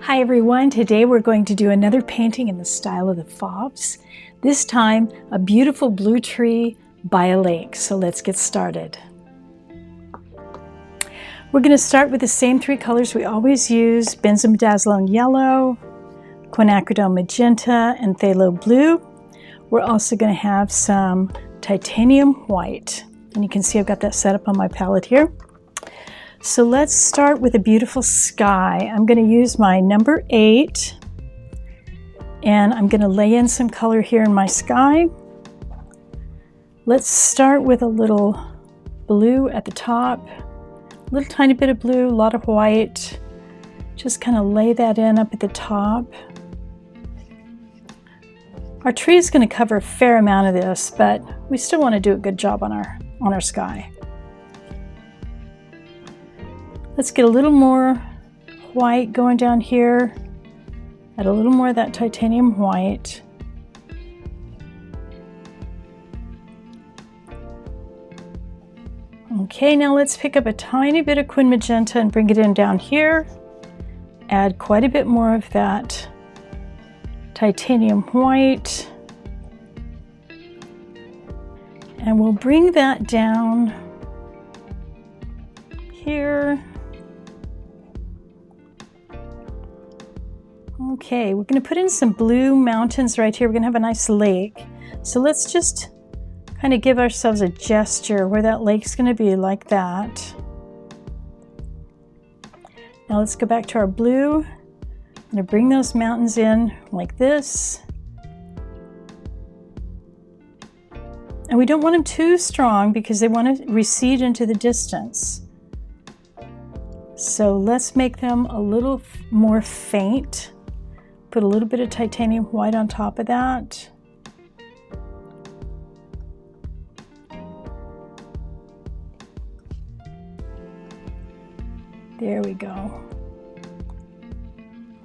Hi everyone, today we're going to do another painting in the style of the Fauves. This time, a beautiful blue tree by a lake. So let's get started. We're going to start with the same three colors we always use: benzomedazzolone yellow, quinacridone magenta, and phthalo blue. We're also going to have some titanium white. And you can see I've got that set up on my palette here. So let's start with a beautiful sky. I'm going to use my number 8 and I'm going to lay in some color here in my sky. Let's start with a little blue at the top, a little tiny bit of blue, a lot of white. Just kind of lay that in up at the top. Our tree is going to cover a fair amount of this, but we still want to do a good job on our sky. Let's get a little more white going down here. Add a little more of that titanium white. Okay, now let's pick up a tiny bit of quin magenta and bring it in down here. Add quite a bit more of that titanium white. And we'll bring that down here. Okay, we're going to put in some blue mountains right here. We're going to have a nice lake. So let's just kind of give ourselves a gesture where that lake's going to be, like that. Now let's go back to our blue. I'm going to bring those mountains in like this. And we don't want them too strong because they want to recede into the distance. So let's make them a little more faint. Put a little bit of titanium white on top of that. There we go.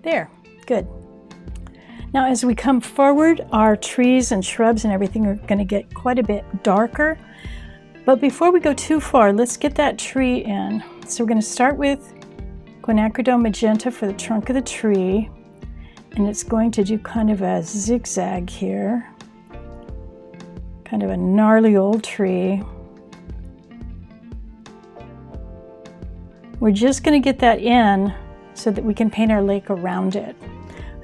There, good. Now as we come forward, our trees and shrubs and everything are going to get quite a bit darker. But before we go too far, let's get that tree in. So we're going to start with quinacridone magenta for the trunk of the tree. And it's going to do kind of a zigzag here. Kind of a gnarly old tree. We're just going to get that in so that we can paint our lake around it.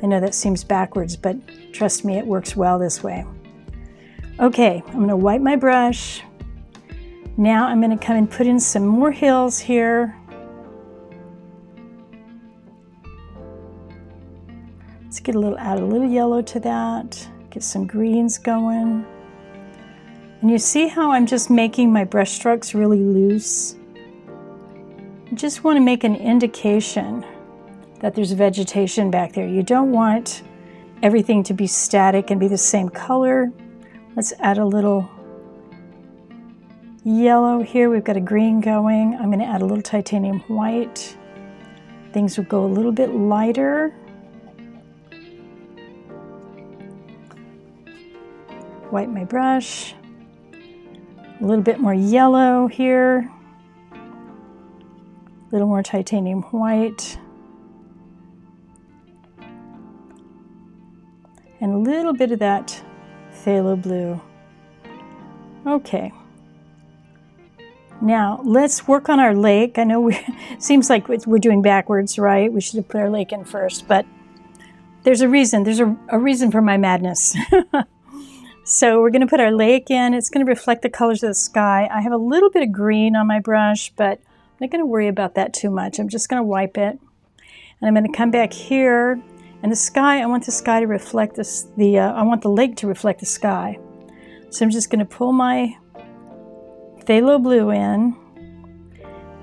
I know that seems backwards, but trust me, it works well this way. Okay, I'm going to wipe my brush. Now I'm going to come and put in some more hills here. Let's get add a little yellow to that, get some greens going. And you see how I'm just making my brush strokes really loose? You just want to make an indication that there's vegetation back there. You don't want everything to be static and be the same color. Let's add a little yellow here. We've got a green going. I'm going to add a little titanium white. Things will go a little bit lighter. Wipe my brush. A little bit more yellow here. A little more titanium white. And a little bit of that phthalo blue. Okay. Now let's work on our lake. I know seems like we're doing backwards, right? We should have put our lake in first, but there's a reason. There's a reason for my madness. So we're going to put our lake in. It's going to reflect the colors of the sky. I have a little bit of green on my brush, but I'm not going to worry about that too much. I'm just going to wipe it. And I'm going to come back here. And the sky, I want the sky to reflect this. I want the lake to reflect the sky. So I'm just going to pull my phthalo blue in.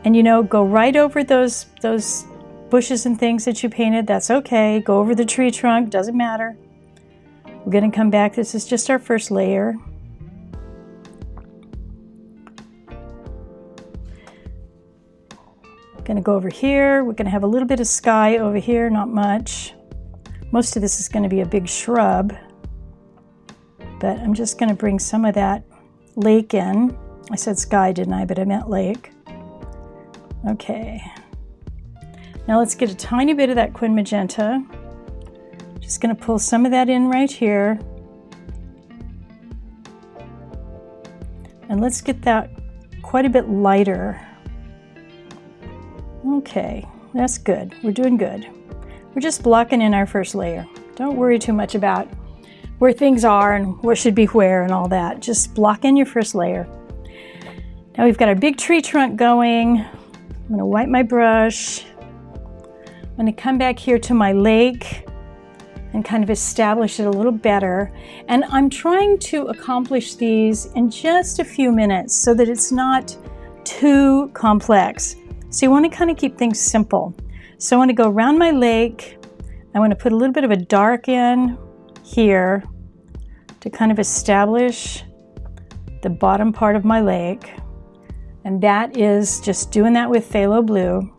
And you know, go right over those bushes and things that you painted. That's okay. Go over the tree trunk. Doesn't matter. We're going to come back. This is just our first layer. Going to go over here. We're going to have a little bit of sky over here, not much. Most of this is going to be a big shrub, but I'm just going to bring some of that lake in. I said sky, didn't I? But I meant lake. Okay. Now let's get a tiny bit of that Quin Magenta. Just going to pull some of that in right here. And let's get that quite a bit lighter. Okay, that's good. We're doing good. We're just blocking in our first layer. Don't worry too much about where things are and what should be where and all that. Just block in your first layer. Now we've got our big tree trunk going. I'm going to wipe my brush. I'm going to come back here to my lake and kind of establish it a little better. And I'm trying to accomplish these in just a few minutes so that it's not too complex. So you want to kind of keep things simple. So I want to go around my lake. I want to put a little bit of a dark in here to kind of establish the bottom part of my lake. And that is just doing that with phthalo blue.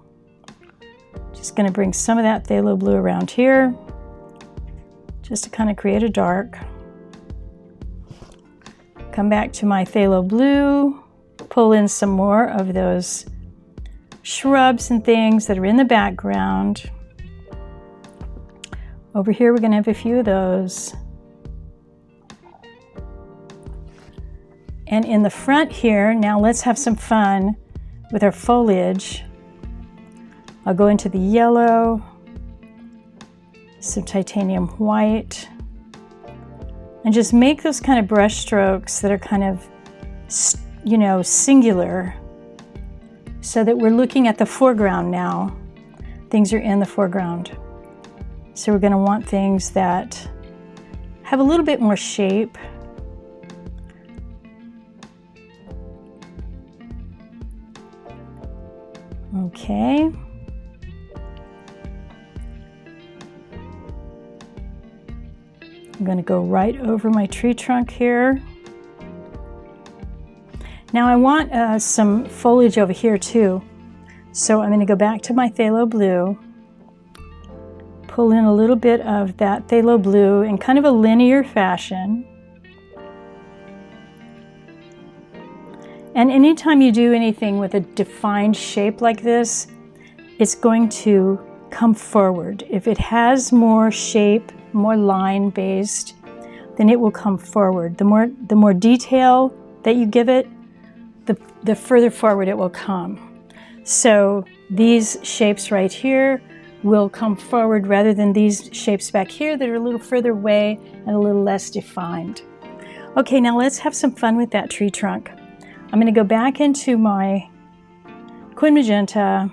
Just going to bring some of that phthalo blue around here, just to kind of create a dark. Come back to my phthalo blue, pull in some more of those shrubs and things that are in the background. Over here we're going to have a few of those. And in the front here, now let's have some fun with our foliage. I'll go into the yellow, some titanium white, and just make those kind of brush strokes that are kind of, you know, singular, so that we're looking at the foreground now. Things are in the foreground. So we're going to want things that have a little bit more shape. Okay. I'm going to go right over my tree trunk here. Now I want some foliage over here too. So I'm going to go back to my phthalo blue, pull in a little bit of that phthalo blue in kind of a linear fashion. And anytime you do anything with a defined shape like this, it's going to come forward. If it has more shape, more line based, then it will come forward. The more detail that you give it, the further forward it will come. So these shapes right here will come forward rather than these shapes back here that are a little further away and a little less defined. Okay, now let's have some fun with that tree trunk. I'm going to go back into my Quin Magenta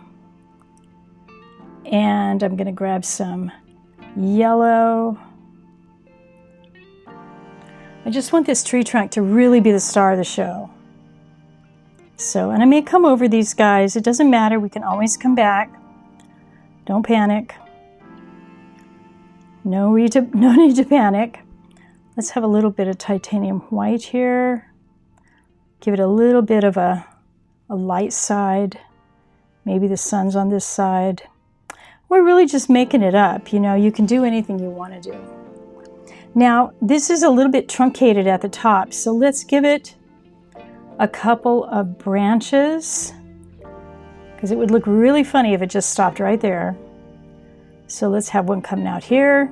and I'm going to grab some yellow. I just want this tree trunk to really be the star of the show. So, and I may come over these guys. It doesn't matter. We can always come back. Don't panic. No need to panic. Let's have a little bit of titanium white here. Give it a little bit of a light side. Maybe the sun's on this side. We're really just making it up. You know, you can do anything you want to do. Now, this is a little bit truncated at the top, so let's give it a couple of branches, because it would look really funny if it just stopped right there. So let's have one coming out here.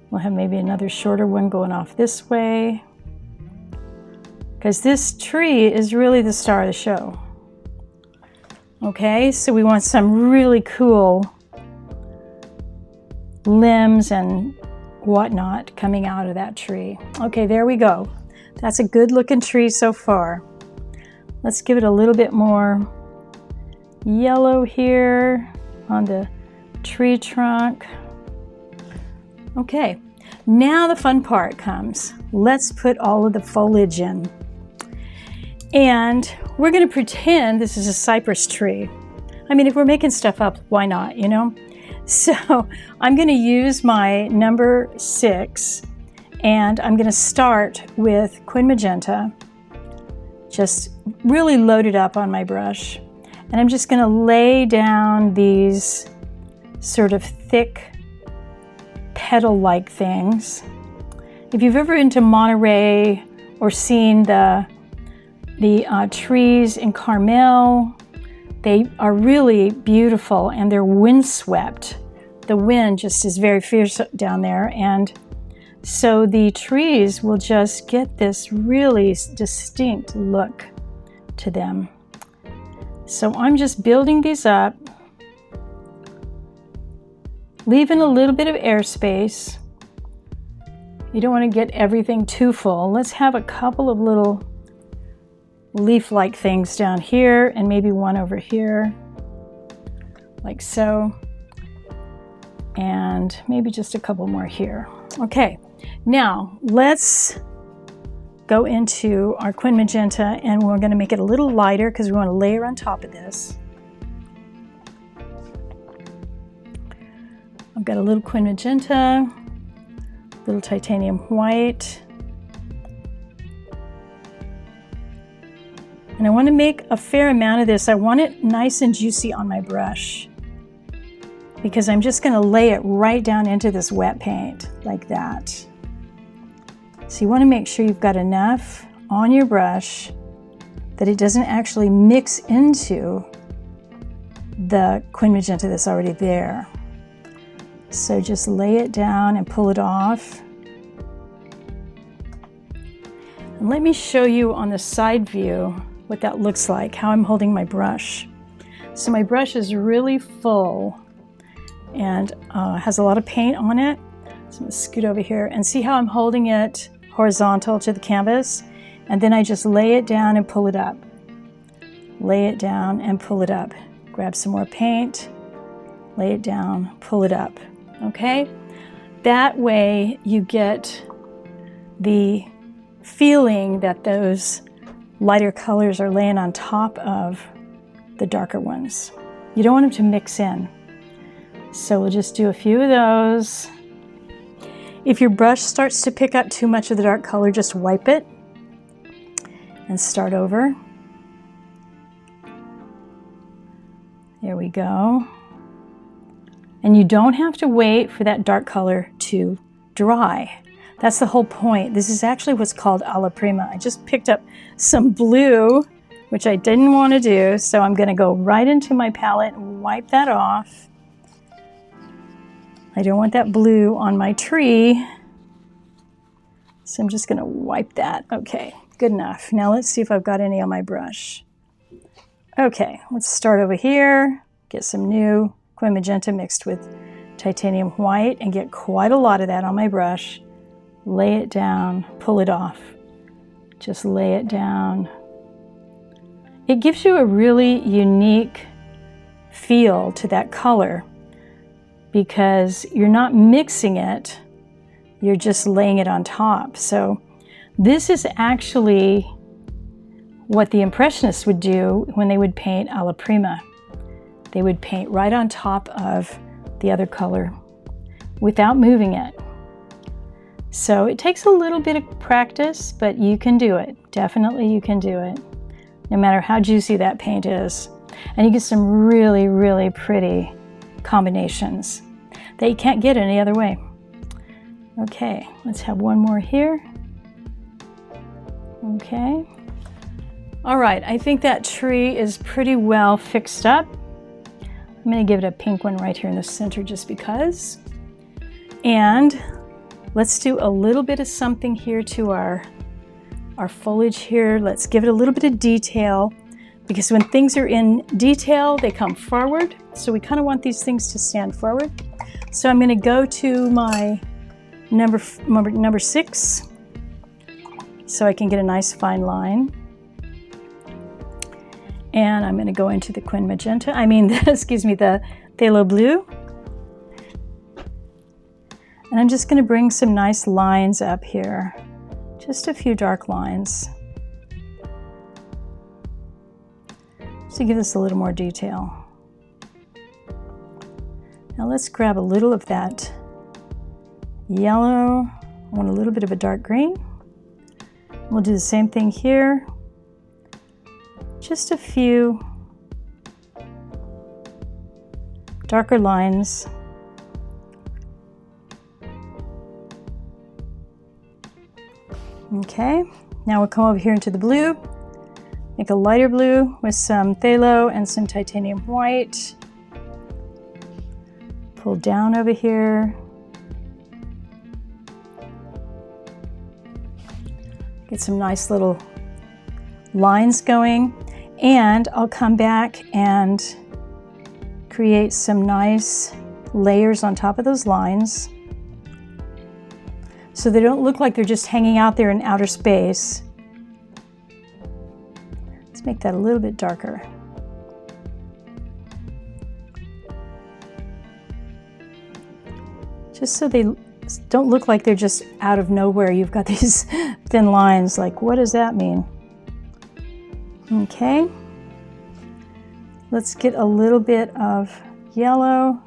We'll have maybe another shorter one going off this way, because this tree is really the star of the show. Okay, so we want some really cool limbs and whatnot coming out of that tree. Okay, there we go. That's a good looking tree so far. Let's give it a little bit more yellow here on the tree trunk. Okay, now the fun part comes. Let's put all of the foliage in. And we're going to pretend this is a cypress tree. I mean, if we're making stuff up, why not, you know? So I'm going to use my number 6, and I'm going to start with Quin Magenta, just really load it up on my brush. And I'm just going to lay down these sort of thick petal-like things. If you've ever been to Monterey or seen the trees in Carmel They are really beautiful and they're windswept. The wind just is very fierce down there, and so the trees will just get this really distinct look to them. So I'm just building these up, leaving a little bit of airspace. You don't want to get everything too full. Let's have a couple of little leaf-like things down here and maybe one over here, like so, and maybe just a couple more here. Okay, now let's go into our Quin Magenta, and we're going to make it a little lighter because we want to layer on top of this. I've got a little Quin Magenta, little titanium white, and I want to make a fair amount of this. I want it nice and juicy on my brush because I'm just going to lay it right down into this wet paint like that. So you want to make sure you've got enough on your brush that it doesn't actually mix into the Quin Magenta that's already there. So just lay it down and pull it off. And let me show you on the side view what that looks like, how I'm holding my brush. So my brush is really full and has a lot of paint on it. So I'm going to scoot over here and see how I'm holding it horizontal to the canvas, and then I just lay it down and pull it up. Lay it down and pull it up. Grab some more paint, lay it down, pull it up. Okay? That way you get the feeling that those lighter colors are laying on top of the darker ones. You don't want them to mix in. So we'll just do a few of those. If your brush starts to pick up too much of the dark color, just wipe it and start over. There we go. And you don't have to wait for that dark color to dry. That's the whole point. This is actually what's called alla prima. I just picked up some blue, which I didn't want to do, so I'm going to go right into my palette and wipe that off. I don't want that blue on my tree, so I'm just going to wipe that. Okay, good enough. Now let's see if I've got any on my brush. Okay, let's start over here, get some new Quin Magenta mixed with titanium white and get quite a lot of that on my brush. Lay it down, pull it off. Just lay it down. It gives you a really unique feel to that color, because you're not mixing it, you're just laying it on top. So this is actually what the Impressionists would do when they would paint alla prima. They would paint right on top of the other color without moving it. So it takes a little bit of practice, but you can do it. Definitely you can do it, no matter how juicy that paint is. And you get some really, really pretty combinations that you can't get any other way. Okay, let's have one more here. Okay. All right, I think that tree is pretty well fixed up. I'm going to give it a pink one right here in the center just because. And let's do a little bit of something here to our foliage here. Let's give it a little bit of detail, because when things are in detail, they come forward. So we kind of want these things to stand forward. So I'm going to go to my number 6 so I can get a nice fine line. And I'm going to go into the Quin Magenta, excuse me, the Phthalo Blue. And I'm just going to bring some nice lines up here. Just a few dark lines. To give this a little more detail. Now let's grab a little of that yellow. I want a little bit of a dark green. We'll do the same thing here. Just a few darker lines. Okay, now we'll come over here into the blue. Make a lighter blue with some phthalo and some titanium white. Pull down over here. Get some nice little lines going. And I'll come back and create some nice layers on top of those lines, so they don't look like they're just hanging out there in outer space. Let's make that a little bit darker. Just so they don't look like they're just out of nowhere. You've got these thin lines, like what does that mean? Okay. Let's get a little bit of yellow.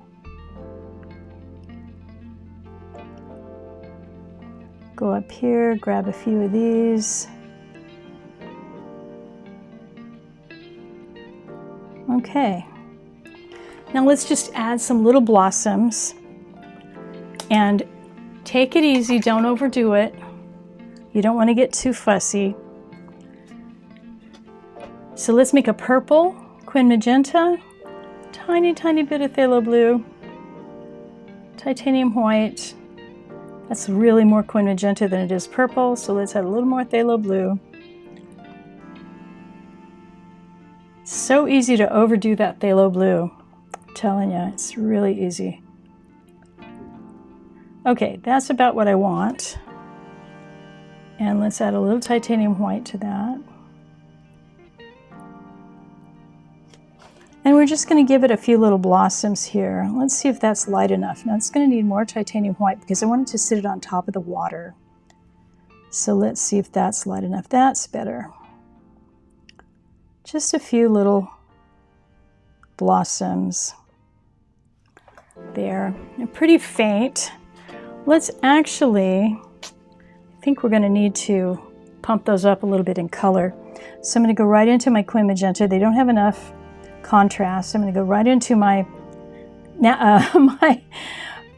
Go up here, grab a few of these. Okay. Now let's just add some little blossoms and take it easy, don't overdo it. You don't want to get too fussy. So let's make a purple, quin magenta, tiny bit of phthalo blue, titanium white. That's really more quin magenta than it is purple, so let's add a little more phthalo blue. It's so easy to overdo that phthalo blue. I'm telling you, it's really easy. Okay, that's about what I want. And let's add a little titanium white to that. And we're just going to give it a few little blossoms here. Let's see if that's light enough. Now it's going to need more titanium white because I wanted to sit it on top of the water. So let's see if that's light enough. That's better. Just a few little blossoms there. They're pretty faint. Let's actually, I think we're going to need to pump those up a little bit in color. So I'm going to go right into my quin magenta. They don't have enough contrast. I'm going to go right into my my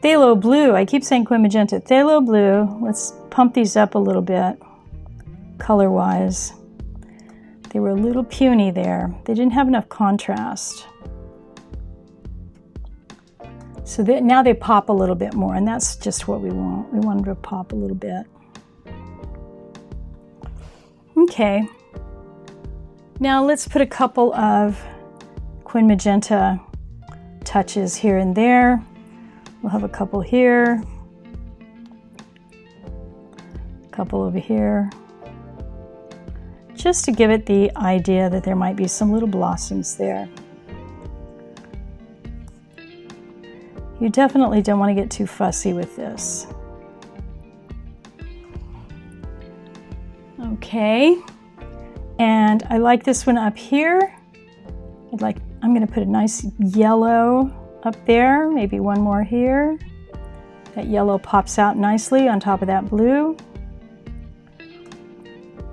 phthalo blue. I keep saying quin magenta. Phthalo blue. Let's pump these up a little bit color-wise. They were a little puny there. They didn't have enough contrast. So now they pop a little bit more, and that's just what we want. We want them to pop a little bit. Okay. Now let's put a couple of quin magenta touches here and there. We'll have a couple here, a couple over here, just to give it the idea that there might be some little blossoms there. You definitely don't want to get too fussy with this. Okay, and I like this one up here. I'm going to put a nice yellow up there, maybe one more here. That yellow pops out nicely on top of that blue.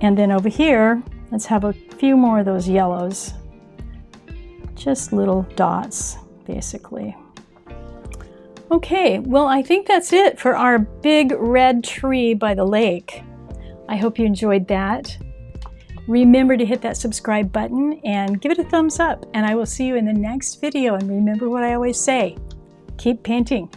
And then over here, let's have a few more of those yellows. Just little dots, basically. Okay, well, I think that's it for our big red tree by the lake. I hope you enjoyed that. Remember to hit that subscribe button and give it a thumbs up, and I will see you in the next video. And remember what I always say, keep painting.